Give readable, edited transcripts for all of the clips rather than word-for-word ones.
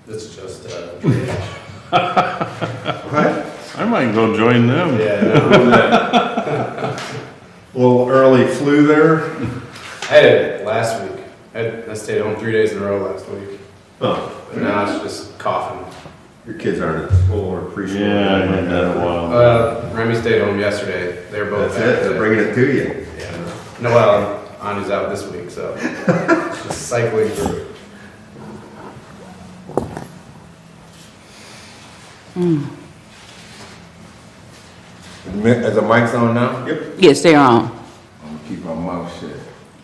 It's just, What? I might go join them. yeah, A little early flu there? I had it last week. I stayed home 3 days in a row last week. Oh, But now it's just coughing. your kids aren't at school or preschool? Yeah, I had that a while. Remy stayed home yesterday. They were both That's it, they're bringing it to you. Yeah. Noelle, Anya's out this week, so it's just cycling through. Is the mics on now? Yep. Yes, they're on. I'm gonna keep my mouth shut.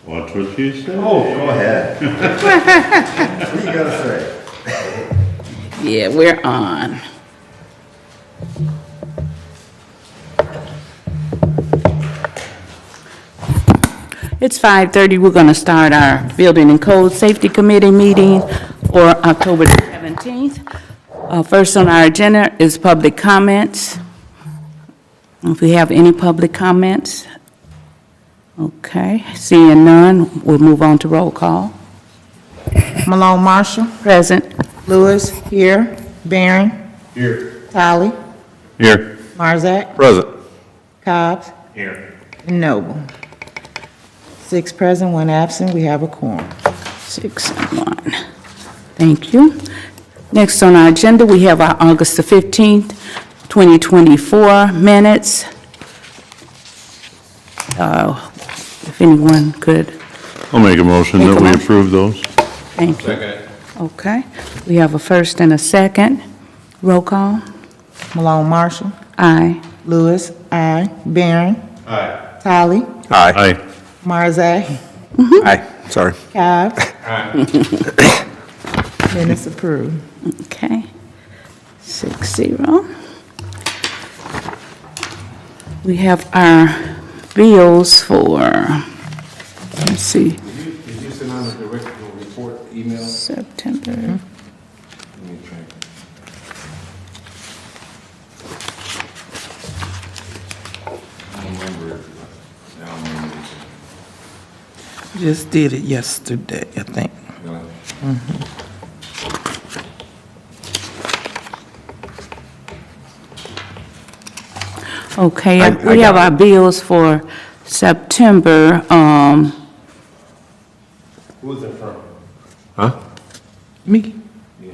Watch what you say. Oh, go ahead. What do you gotta say? Yeah, we're on. It's 5:30. We're going to start our Building and Code Safety Committee meeting for October the 17th. First on our agenda is public comments. If we have any public comments. Okay, seeing none, we'll move on to roll call. Malone Marshall, Present. Lewis, here, Barron, Here. Tolly, Here. Marzak, Present. Cobbs, Here. and Noble. 6 present, 1 absent, we have a quorum. 6 and 1. Thank you. Next on our agenda, we have our August the 15th, 2024 minutes. If anyone could, I'll make a motion Make that a we motion. approve those. thank you. Second. Okay, we have a first and a second. Roll call. Malone Marshall, Aye. Lewis, aye, Barron, Aye. Tolly, Aye. Aye. Marzak, Aye. Sorry. Cobbs, Aye. minutes approved. Okay. 6-0. We have our bills for, let's see, Did you send out a direct report email? September. Let me try. I don't remember it. I don't remember it. Just did it yesterday, I think. Really? Okay, I we have got our bills for September, Who's it from? Huh? Me? Yeah.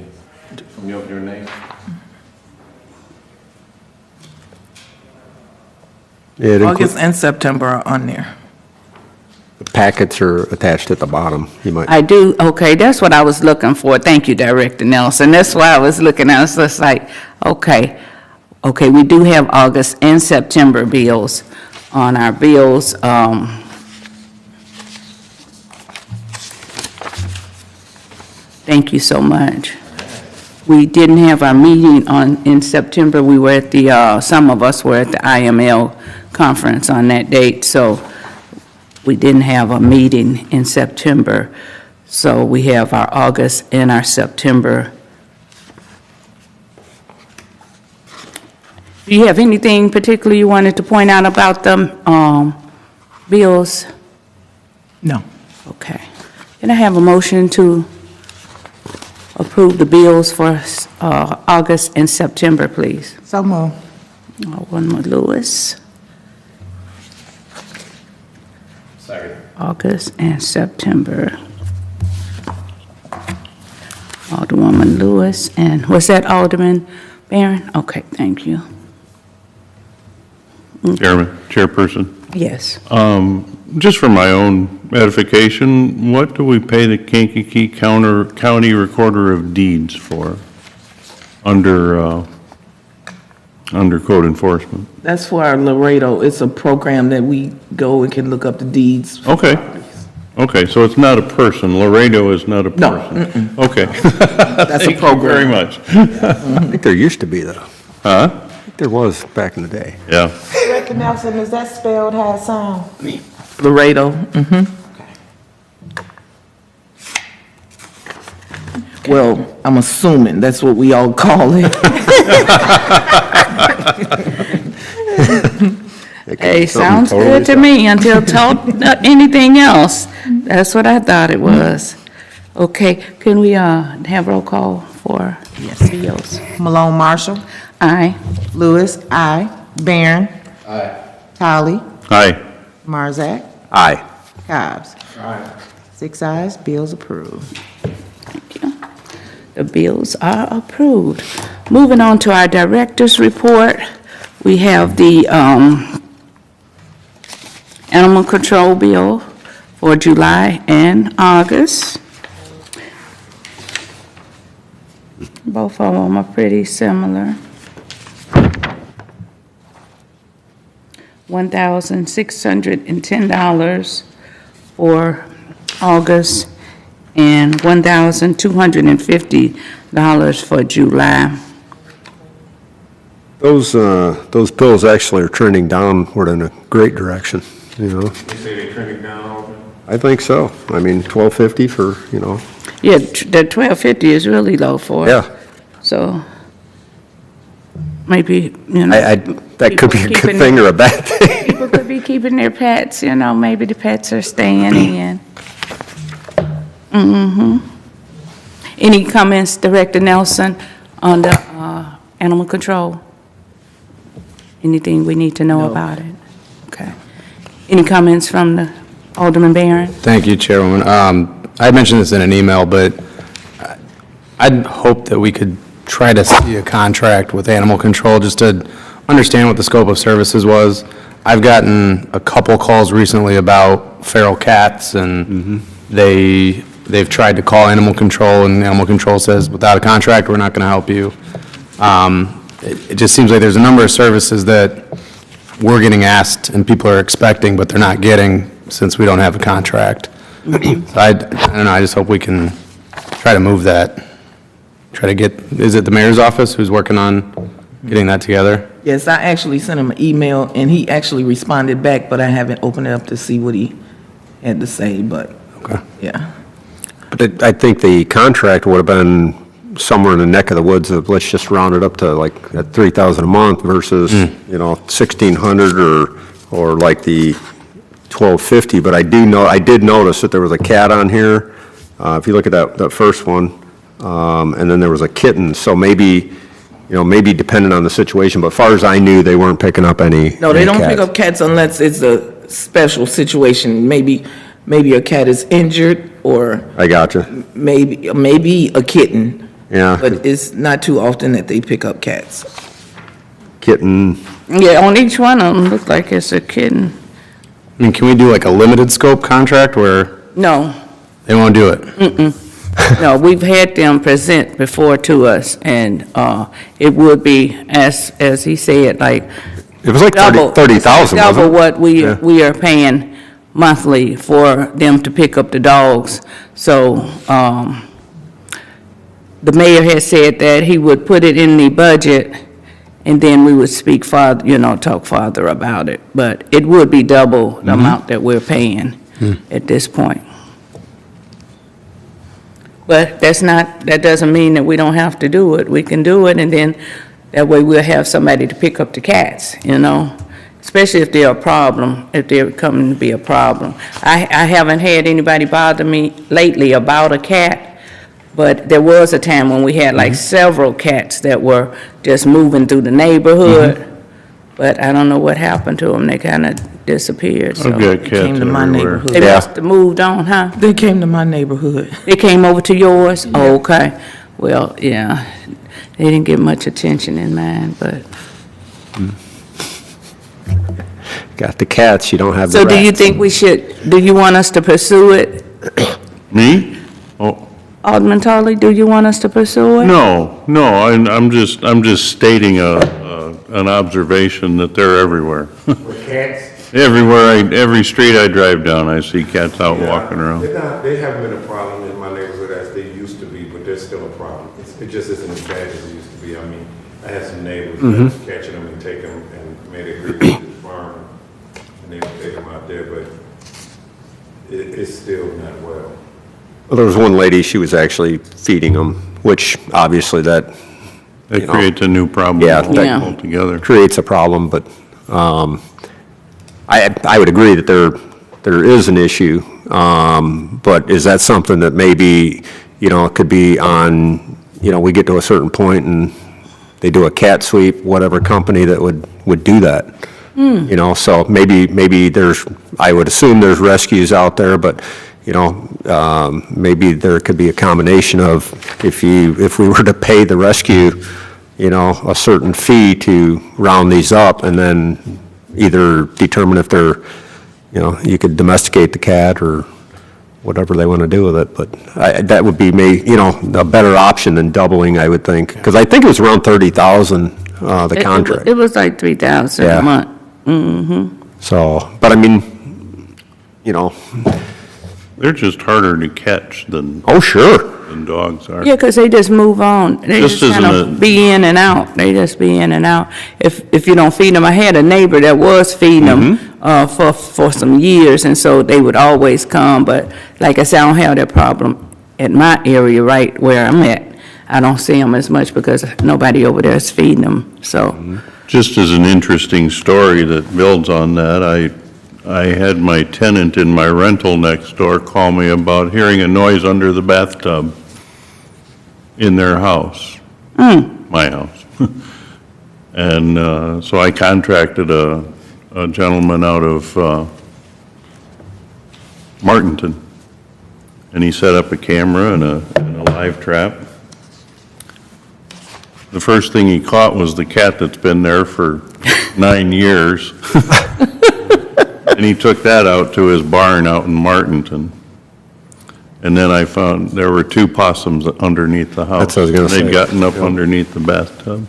From your name? Yeah, it August includes, and September are on there. the packets are attached at the bottom. You might, I do, okay, that's what I was looking for. Thank you, Director Nelson. That's why I was looking at it. It's just like, okay, we do have August and September bills on our bills. Thank you so much. We didn't have our meeting in September. We were at the, some of us were at the IML conference on that date, so we didn't have a meeting in September. So we have our August and our September. Do you have anything particular you wanted to point out about the bills? No. Okay. Can I have a motion to approve the bills for August and September, please? So moved. Alderman Lewis, Sorry. August and September. Alderwoman Lewis, and was that Alderman Barron? Okay, thank you. Chairperson. Yes. Just for my own edification, what do we pay the Kankakee County Recorder of Deeds for under code enforcement? That's for our Laredo. It's a program that we go and can look up the deeds. for Okay. properties. Okay, so it's not a person. Laredo is not a No, person? Okay. That's a Thank you very program. much. I think there used to be though. Huh? I think there was back in the day. Yeah. Director Nelson, is that spelled how it sounds? Laredo, Well, I'm assuming that's what we all call it. It could Hey, be something sounds totally good to me until told anything else. That's what I thought it was. Okay, can we have roll call for Yes. Bills. Malone Marshall, Aye. Lewis, I, Barron, Aye. Tolly, Aye. Marzak, Aye. Cobb's. 6 ayes, bills approved. The bills are approved. Moving on to our director's report, we have the animal control bill for July and August. Both of them are pretty similar. $1,610 for August and $1,250 for July. Those bills actually are trending downward in a great direction, you know? You say they trending down all the time? I think so. I mean, 1250 for, you know, Yeah, the 1250 is really low for it. yeah. So maybe, you know. That could be a people good thing or a bad thing. People could be keeping their pets, you know, maybe the pets are staying in. Any comments, Director Nelson, on the animal control? Anything we need to know about it? Okay. Any comments from the Alderman Barron? Thank you, Chairwoman. I mentioned this in an email, but I'd hope that we could try to see a contract with animal control just to understand what the scope of services was. I've gotten a couple calls recently about feral cats, and they've tried to call animal control, and animal control says, without a contract, we're not going to help you. It just seems like there's a number of services that we're getting asked and people are expecting, but they're not getting since we don't have a contract. So I don't know, I just hope we can try to move that. Try to get, is it the mayor's office who's working on getting that together? Yes, I actually sent him an email, and he actually responded back, but I haven't opened it up to see what he had to say, but, Okay. yeah. But I think the contract would have been somewhere in the neck of the woods of, let's just round it up to like at $3,000 a month versus, you know, $1,600 or like the $1,250. But I did notice that there was a cat on here. If you look at that first one, and then there was a kitten. So maybe, you know, maybe depending on the situation, but as far as I knew, they weren't picking up any. No, they any don't pick cats. up cats unless it's a special situation. Maybe a cat is injured, or I gotcha. maybe a kitten. Yeah. But it's not too often that they pick up cats. Kitten. Yeah, on each one of them, look like it's a kitten. I mean, can we do like a limited scope contract where No, they won't do it? no, we've had them present before to us, and it would be, as he said, like It was like double. 30,000, Double wasn't it? what Yeah. we are paying monthly for them to pick up the dogs. So, the mayor has said that he would put it in the budget, and then we would speak farther, you know, talk farther about it. But it would be double the amount that we're paying at this point. But that doesn't mean that we don't have to do it. We can do it, and then that way we'll have somebody to pick up the cats, you know? Especially if they're a problem, if they're coming to be a problem. I haven't had anybody bother me lately about a cat, but there was a time when we had like several cats that were just moving through the neighborhood. But I don't know what happened to them. They kind of disappeared, so. I've got cats came to my everywhere. neighborhood. They must have moved on, huh? They came to my neighborhood. They came over to yours? Oh, okay. Well, yeah, they didn't get much attention in mine, but. Got the cats, you don't have the So rats. do you think do you want us to pursue it? Me? Oh, Alderman Tully, do you want us to pursue it? no, I'm just stating an observation that they're everywhere. With cats? Every street I drive down, I see cats out walking around. They haven't been a problem in my neighborhood as they used to be, but they're still a problem. It just isn't as bad as it used to be. I mean, I had some neighbors that was catching them and taking them and made it agree to the farm, and they would take them out there, but it's still not well. Well, there was one lady, she was actually feeding them, which obviously that It creates a new problem Yeah, that- altogether. creates a problem, but I would agree that there is an issue, but is that something that maybe, you know, it could be on, we get to a certain point and they do a cat sweep, whatever company that would do that. So maybe I would assume there's rescues out there, but, maybe there could be a combination of, if we were to pay the rescue, a certain fee to round these up, and then either determine if they're, you could domesticate the cat or whatever they want to do with it, but that would be a better option than doubling, I would think, because I think it was around 30,000, the contract. It was like 3,000 Yeah. a month. So, but I mean, They're just harder to catch than oh, sure. dogs are. Yeah, because they just move on. They Just just kind isn't of it- be in and out. They just be in and out. If you don't feed them, I had a neighbor that was feeding them for some years, and so they would always come. But like I said, I don't have that problem at my area right where I'm at. I don't see them as much because nobody over there is feeding them, so. Just as an interesting story that builds on that, I had my tenant in my rental next door call me about hearing a noise under the bathtub in their house, my house. And so I contracted a gentleman out of Martinton, and he set up a camera and a live trap. The first thing he caught was the cat that's been there for 9 years. And he took that out to his barn out in Martinton. And then I found there were 2 possums underneath the house. That's what I was gonna say. They'd gotten up underneath the bathtub.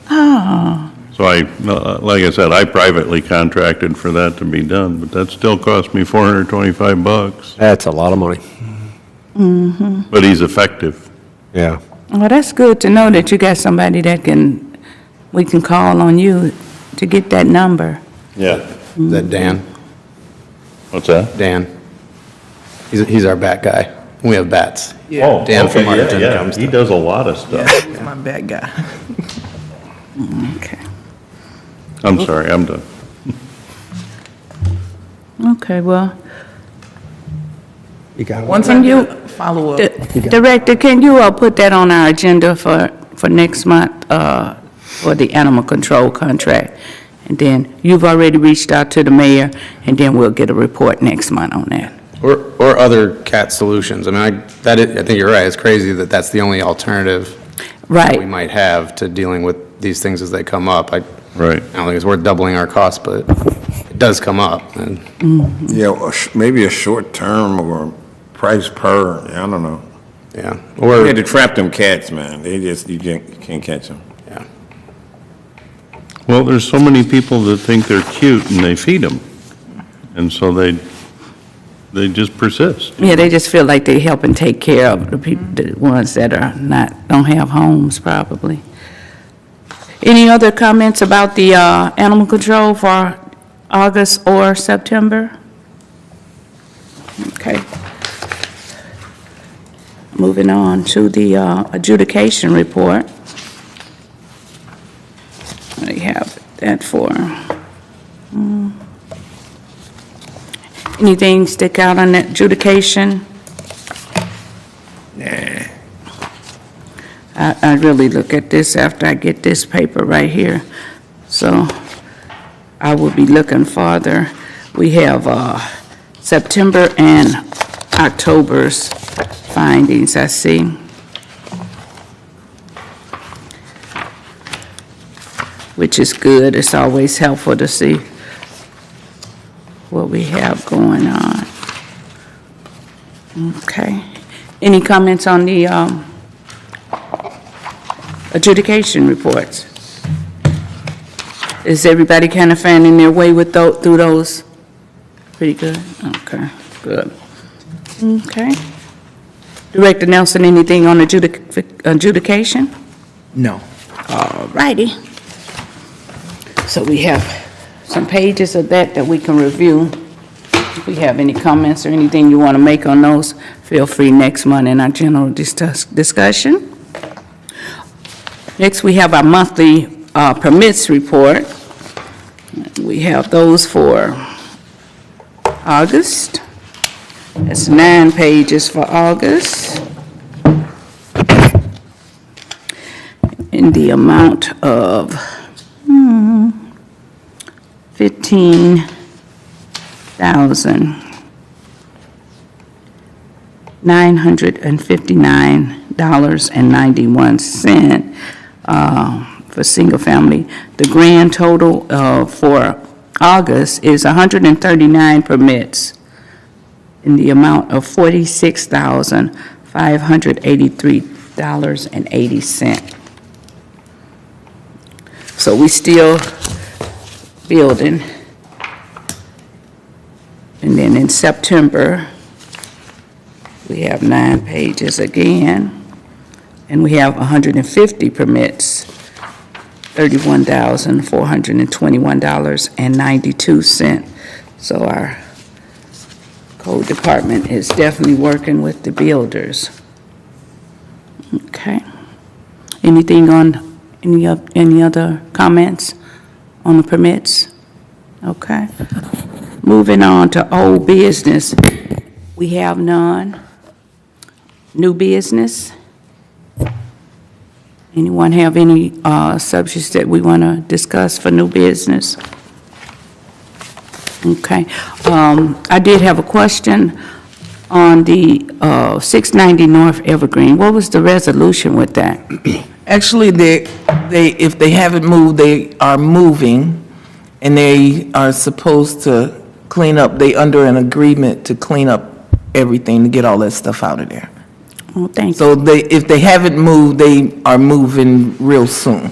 So like I said, I privately contracted for that to be done, but that still cost me $425. That's a lot of money. But he's effective. Yeah. Well, that's good to know that you got somebody that we can call on you to get that number. Yeah. Is that Dan? What's that? Dan. He's our bat guy. We have bats. Oh, Dan from okay, Martinton yeah, comes he does a lot of stuff. He's my bad guy. Okay. I'm sorry, I'm done. Okay, well, You got Once Can I you- get a follow-up, Director, can you put that on our agenda for next month, for the animal control contract? And then you've already reached out to the mayor, and then we'll get a report next month on that. Or other cat solutions. I mean, I think you're right. It's crazy that that's the only alternative we Right. might have to dealing with these things as they come up. I Right. don't think it's worth doubling our costs, but it does come up. And Yeah, or maybe a short term or price per, I don't know. yeah, You or had to trap them cats, man. You can't catch them. yeah. Well, there's so many people that think they're cute and they feed them. And so they just persist. Yeah, they just feel like they help and take care of the people, the ones that don't have homes, probably. Any other comments about the animal control for August or September? Okay. Moving on to the adjudication report. We have that for. Anything stick out on that adjudication? Nah. I really look at this after I get this paper right here. So I will be looking farther. We have September and October's findings, I see. Which is good. It's always helpful to see what we have going on. Okay. Any comments on the adjudication reports? Is everybody kind of finding their way with through those? Pretty good? Okay, good. Okay. Director Nelson, anything on adjudication? no. All righty. So we have some pages of that we can review. If we have any comments or anything you want to make on those, feel free next month in our general discussion. Next, we have our monthly permits report. We have those for August. That's 9 pages for August. in the amount of $15,959.91 for single family. The grand total for August is 139 permits in the amount of $46,583.80. So we still building. And then in September, we have 9 pages again, and we have 150 permits, $31,421.92. So our code department is definitely working with the builders. Okay. Anything on, any other comments on the permits? Okay. Moving on to old business, we have none. New business? Anyone have any subjects that we want to discuss for new business? Okay. I did have a question on the 690 North Evergreen. What was the resolution with that? Actually, if they haven't moved, they are moving, and they are supposed to clean up, they under an agreement to clean up everything, to get all that stuff out of there. Oh, thank you. So if they haven't moved, they are moving real soon.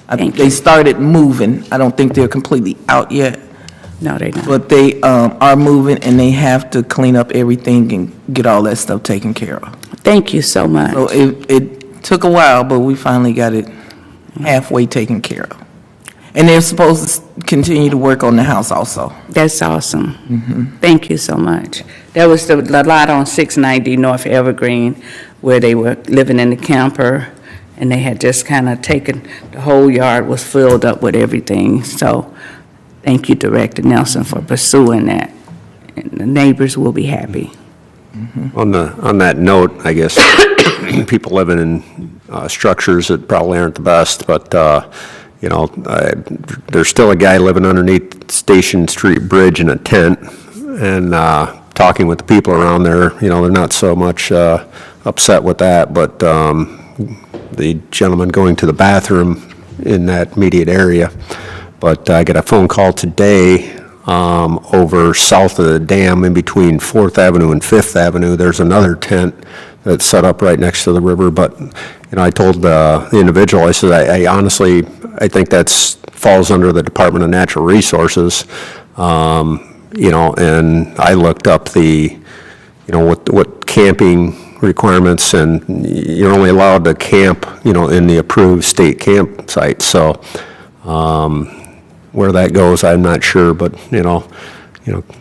I think they started moving. I don't think they're completely out yet, No, they don't. but they are moving, and they have to clean up everything and get all that stuff taken care of. Thank you so much. So it took a while, but we finally got it halfway taken care of. And they're supposed to continue to work on the house also. That's awesome. Thank you so much. That was the lot on 690 North Evergreen where they were living in the camper, and they had just kind of taken, the whole yard was filled up with everything. So thank you, Director Nelson, for pursuing that. And the neighbors will be happy. On that note, I guess, people living in structures that probably aren't the best, but, you know, there's still a guy living underneath Station Street Bridge in a tent, and talking with the people around there, you know, they're not so much upset with that, but the gentleman going to the bathroom in that immediate area. But I got a phone call today over south of the dam in between 4th Avenue and 5th Avenue. There's another tent that's set up right next to the river, but, you know, I told the individual, I said, I honestly, I think that's falls under the Department of Natural Resources, you know, and I looked up the, you know, what camping requirements, and you're only allowed to camp, you know, in the approved state campsite, so where that goes, I'm not sure, but, you know,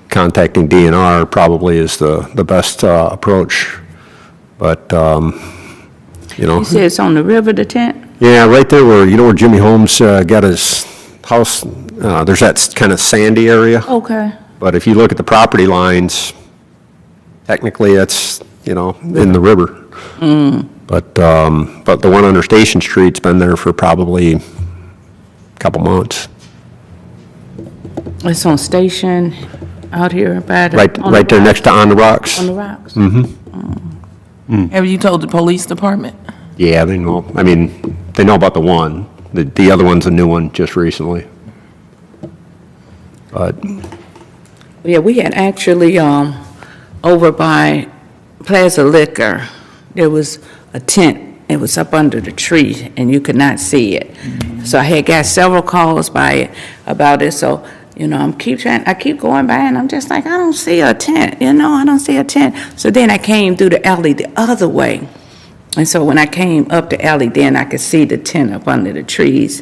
contacting DNR probably is the best approach. But, you know. You said it's on the river, the tent? Yeah, right there where, you know where Jimmy Holmes got his house, there's that kind of sandy area. Okay. But if you look at the property lines, technically that's, you know, in the river. But the one under Station Street's been there for probably a couple months. It's on Station out here by the... Right there next to On the Rocks. On the rocks? Have you told the police department? Yeah, they know, I mean, they know about the one. The other one's a new one just recently. But, Yeah, we had actually, over by Plaza Liquor, there was a tent. It was up under the tree, and you could not see it. So I had got several calls about it, so, you know, I keep going by, and I'm just like, I don't see a tent, you know, I don't see a tent. So then I came through the alley the other way. And so when I came up the alley, then I could see the tent up under the trees.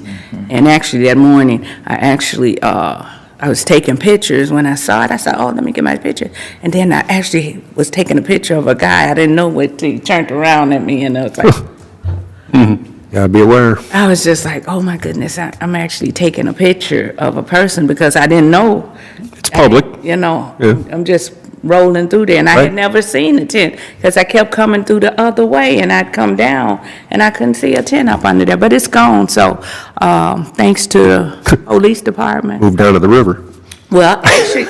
And actually that morning, I was taking pictures. When I saw it, I said, oh, let me get my picture. And then I actually was taking a picture of a guy. I didn't know what he turned around at me, and I was like, gotta be aware. I was just like, oh my goodness, I'm actually taking a picture of a person because I didn't know. It's public. You know, Yeah. I'm just rolling through there, and I Right. had never seen a tent, because I kept coming through the other way, and I'd come down, and I couldn't see a tent up under there, but it's gone, so, thanks to the police department. Move down to the river. Well,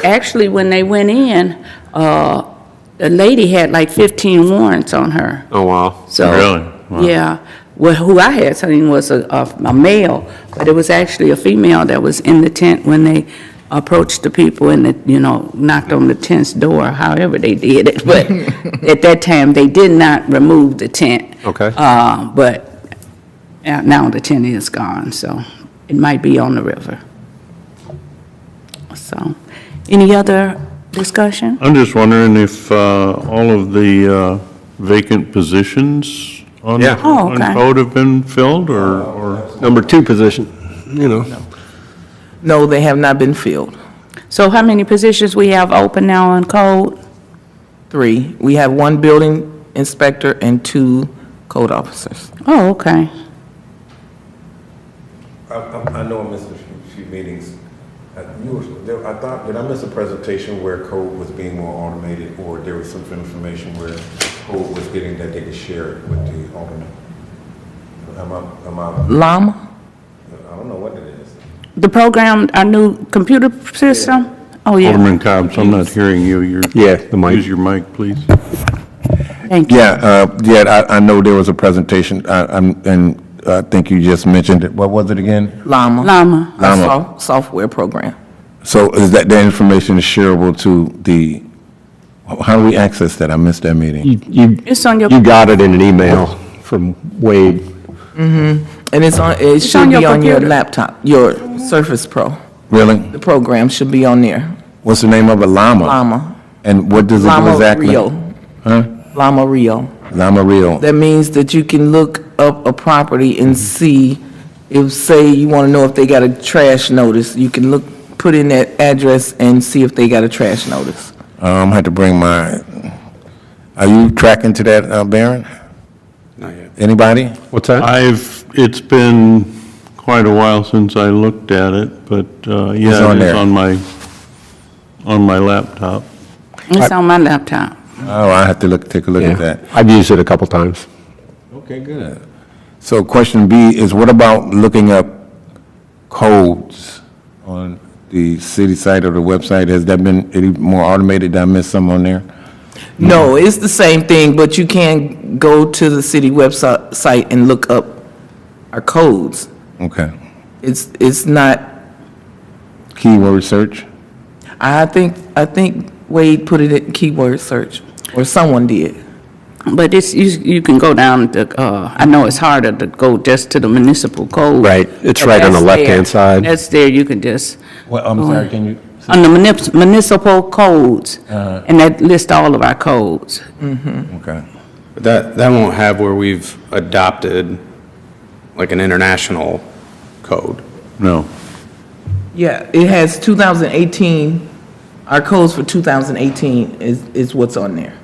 actually, when they went in, the lady had like 15 warrants on her. Oh, wow. So, Really? Wow. yeah. Well, who I had seen was a male, but it was actually a female that was in the tent when they approached the people and, knocked on the tent's door, however they did it. But at that time, they did not remove the tent. Okay. But now the tent is gone, so it might be on the river. So, any other discussion? I'm just wondering if all of the vacant positions on Yeah. Oh, on okay. code have been filled, or? Number 2 position, you know. No, they have not been filled. So how many positions we have open now on code? 3. We have 1 building inspector and 2 code officers. Oh, okay. I know I missed a few meetings. I thought, did I miss a presentation where code was being more automated, or there was some information where code was getting that they could share it with the alderman? Am I, Llama? I don't know what it is. The program, our new computer system? Oh, yeah. Alderman Cobbs, I'm not hearing you. Yeah, the mic. Use your mic, please. Thank you. I know there was a presentation, and I think you just mentioned it. What was it again? Llama. Llama. Our Llama. software program. So is that information is shareable to the, how do we access that? I missed that meeting. It's on your, You got it in an email from Wade. And it should on your be on your computer. laptop, your Surface Pro. Really? The program should be on there. What's the name of it? Llama? Llama. And what does it do Llama exactly? Rio. Huh? Llama Rio. Llama Real. That means that you can look up a property and see if, say, you want to know if they got a trash notice, you can put in that address and see if they got a trash notice. I had to bring my, are you tracking to that, Baron? Not yet. Anybody? What's that? It's been quite a while since I looked at it, but, yeah, on it is there. on my laptop. it's on my laptop. Oh, I have to take a look at that. I've used it a couple times. Okay, good. So question B is, what about looking up codes on the city site or the website? Has that been any more automated? Did I miss some on there? No, it's the same thing, but you can go to the city website and look up our codes. Okay. It's not, Keyword search? I think Wade put it in keyword search, or someone did. But you can go down to, I know it's harder to go just to the municipal code. Right, it's but right on the that's left-hand there. side. That's there, you can just, Well, I'm sorry, can you? on the municipal codes, and that lists all of our codes. Okay. But that won't have where we've adopted like an international code. No. Yeah, it has 2018, our codes for 2018 is what's on there.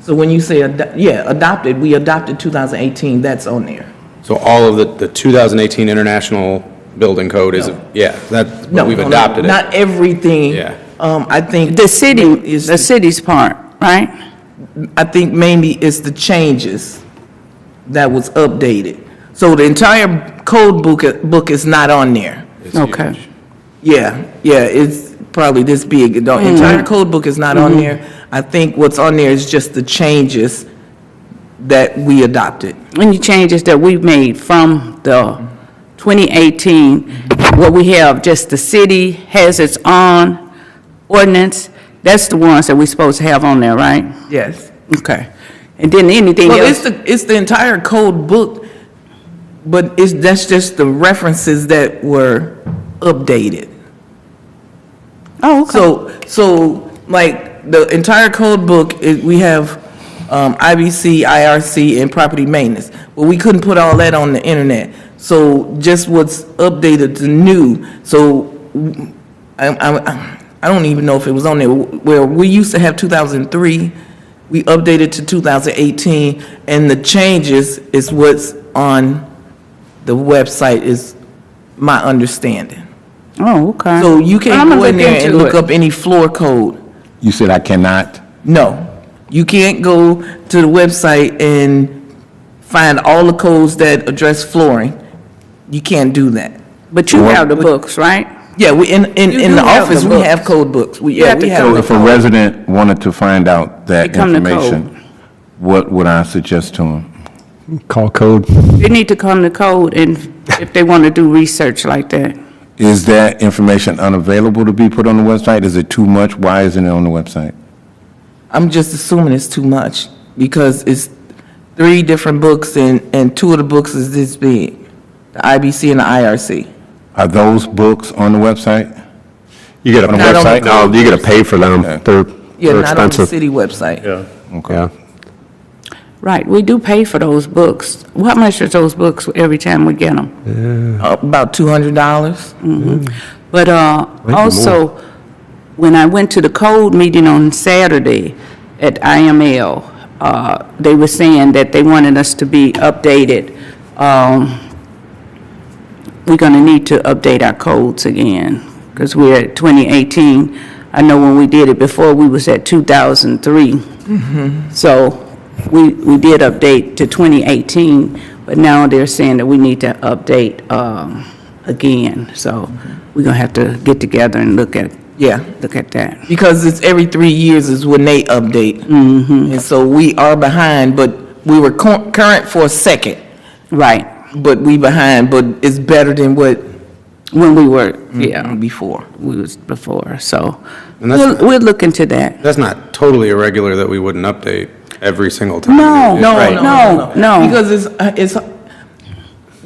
So when you say, adopted, we adopted 2018, that's on there. So all of the 2018 International Building Code is, that's, No, we've no, no, adopted it. Not everything. Yeah. I think. The city's part, right? I think mainly it's the changes that was updated. So the entire code book is not on there. It's Okay. huge. Yeah, it's probably this big. The entire code book is not on there. I think what's on there is just the changes that we adopted. Any changes that we've made from the 2018, what we have, just the city has its own ordinance, that's the ones that we're supposed to have on there, right? Yes. Okay. And then anything Well, else? it's the entire code book, but that's just the references that were updated. Oh, okay. So like the entire code book, we have IBC, IRC, and property maintenance. But we couldn't put all that on the internet. So just what's updated to new. So I don't even know if it was on there. Where we used to have 2003, we updated to 2018, and the changes is what's on the website, is my understanding. Oh, okay. So you Well, can I'm gonna go in there and into look it. up any floor code. You said I cannot? No. You can't go to the website and find all the codes that address flooring. You can't do that. But you have the books, right? Yeah, we, in You the do have office, the we books. have code books. We, You yeah, have we to have. So the if a code. resident wanted to find out that They come to information, what would I suggest to him? Call code. They need to come to code and if they want to do research like that. Is that information unavailable to be put on the website? Is it too much? Why isn't it on the website? I'm just assuming it's too much because it's 3 different books and 2 of the books is this big, the IBC and the IRC. Are those books on the website? You gotta, On the website? no, you gotta pay for them. Okay. Yeah, They're not on the expensive. city website. Yeah. Okay. Yeah. Right, we do pay for those books. How much is those books every time we get them? About $200. But also, when I went to the code meeting on Saturday at IML, they were saying that they wanted us to be updated. We're going to need to update our codes again, because we're at 2018. I know when we did it before, we was at 2003. So we did update to 2018, but now they're saying that we need to update again. So we're going to have to get together and look at Yeah, that. because it's every 3 years is when they update. And so we are behind, but we were current for a second, Right, but we behind, but it's better than what when we were, yeah, before. we was before, so And that's- we'll look into that. That's not totally irregular that we wouldn't update every single time. No, No, Right. No. Because it's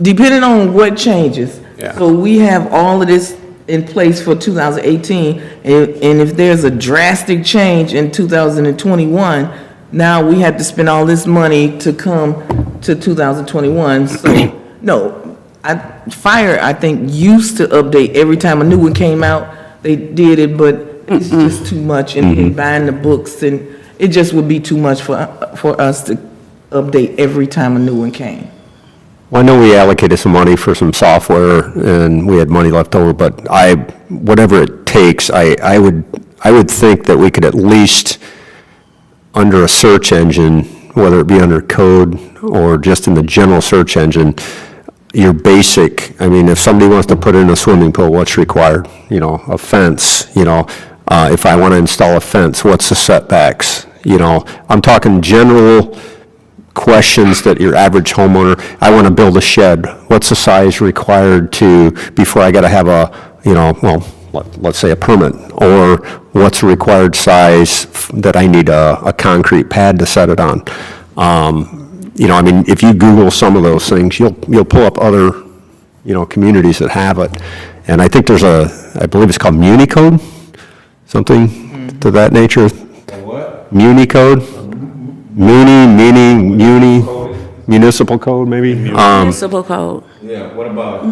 depending on what changes. Yeah. So we have all of this in place for 2018, and if there's a drastic change in 2021, now we have to spend all this money to come to 2021. So, no, Fire, I think, used to update every time a new one came out, they did it, but it's just too much, and buying the books, and it just would be too much for us to update every time a new one came. Well, I know we allocated some money for some software, and we had money left over, but whatever it takes, I would think that we could at least, under a search engine, whether it be under code or just in the general search engine, your basic, I mean, if somebody wants to put in a swimming pool, what's required? You know, a fence, you know, if I want to install a fence, what's the setbacks? You know, I'm talking general questions that your average homeowner, I want to build a shed, what's the size required before I got to have a, you know, well, let's say a permit, or what's the required size that I need a concrete pad to set it on? You know, I mean, if you Google some of those things, you'll pull up other, you know, communities that have it. And I think there's I believe it's called Muni Code, something to that nature. What? Muni Code? Muni, municipal code, maybe? Municipal code. Yeah, what about?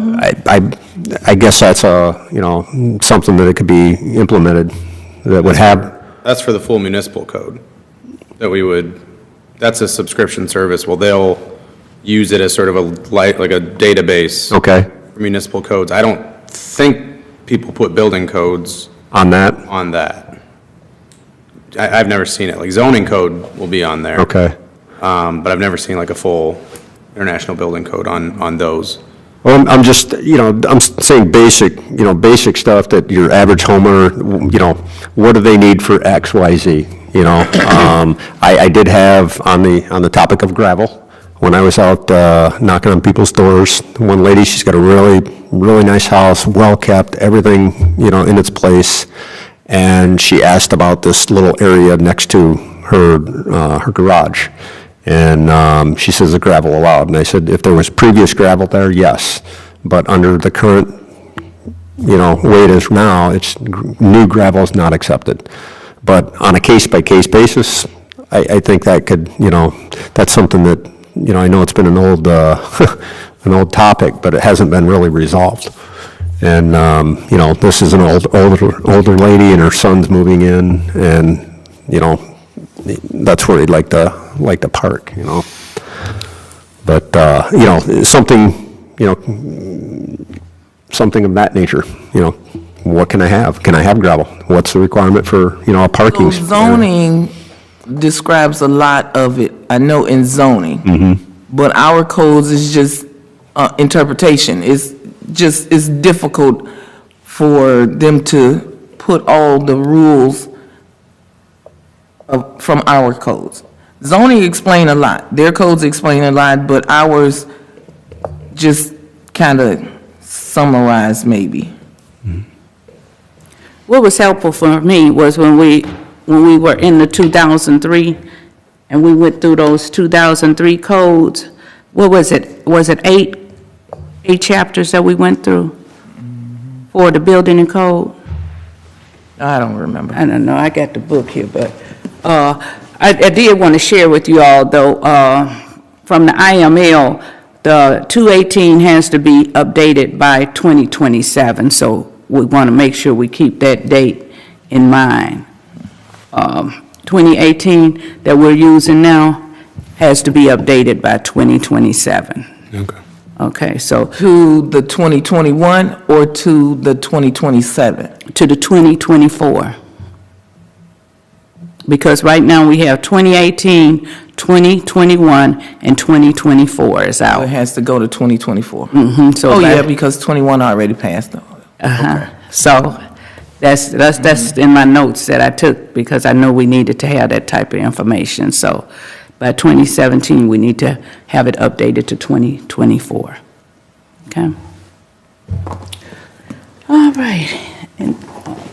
I guess that's you know, something that it could be implemented that would have, That's for the full municipal code that we would, that's a subscription service. Well, they'll use it as sort of like a database okay, for municipal codes. I don't think people put building codes on that, on that. I've never seen it. Like zoning code will be on there. okay. But I've never seen like a full international building code on those. Well, I'm just, you know, I'm saying basic, you know, basic stuff that your average homeowner, you know, what do they need for X, Y, Z, you know? I did have, on the topic of gravel, when I was out knocking on people's doors, one lady, she's got a really, really nice house, well-kept, everything, you know, in its place, and she asked about this little area next to her garage. And she says the gravel allowed. And I said, if there was previous gravel there, yes. But under the current, you know, way it is now, new gravel is not accepted. But on a case-by-case basis, I think that could, you know, that's something that, you know, I know it's been an old, an old topic, but it hasn't been really resolved. And, you know, this is an older lady and her son's moving in, and, you know, that's where he'd like to park, you know. But, you know, something, you know, something of that nature, you know, what can I have? Can I have gravel? What's the requirement for, a parking? So zoning describes a lot of it, I know in zoning. But our codes is just interpretation. It's difficult for them to put all the rules from our codes. Zoning explain a lot. Their codes explain a lot, but ours just kind of summarize maybe. What was helpful for me was when we were in the 2003, and we went through those 2003 codes. What was it? Was it eight chapters that we went through for the building and code? I don't remember. I don't know, I got the book here, but I did want to share with you all, though, from the IML, the 218 has to be updated by 2027, so we want to make sure we keep that date in mind. 2018 that we're using now has to be updated by 2027. Okay. Okay, so To the 2021 or to the 2027? to the 2024. Because right now we have 2018, 2021, and 2024 is Oh, it out. has to go to 2024? So Oh, by- yeah, because 21 already passed. So that's in my notes that I took because I know we needed to have that type of information. So by 2017, we need to have it updated to 2024. Okay? All right. And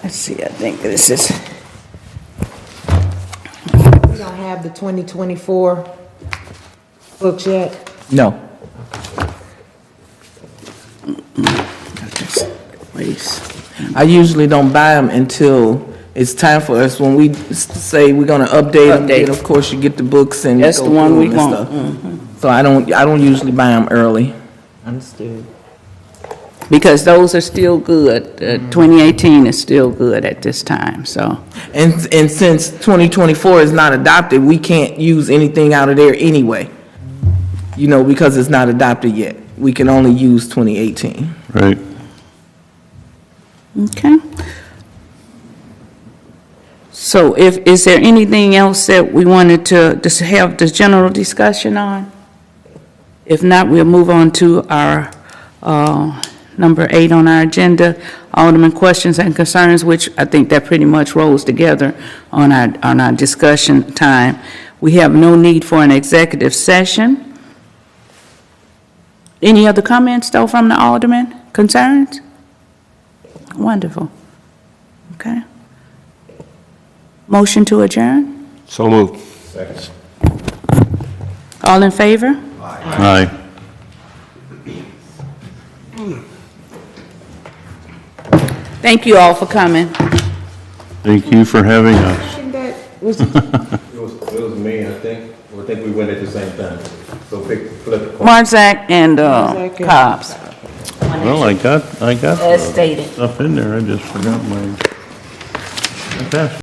let's see, I think this is, We don't have the 2024 books yet. No. please. I usually don't buy them until it's time for us, when we say we're gonna update them, Update. then of course you get the books and That's go the one through we 'em and want. stuff. So I don't usually buy them early. Understood. Because those are still good. 2018 is still good at this time, so. And since 2024 is not adopted, we can't use anything out of there anyway. Because it's not adopted yet. We can only use 2018. Right. Okay. So is there anything else that we wanted to just have the general discussion on? If not, we'll move on to our number 8 on our agenda, Alderman questions and concerns, which I think that pretty much rolls together on our discussion time. We have no need for an executive session. Any other comments, though, from the alderman? Concerns? Wonderful. Okay. Motion to adjourn? So moved. All in favor? Aye. Thank you all for coming. Thank you for having us. It was me, I think. I think we went at the same time. So flip the coin. Marzak and Marzak and- Cobb's, Well, I got as stated. stuff in there, I just forgot my password.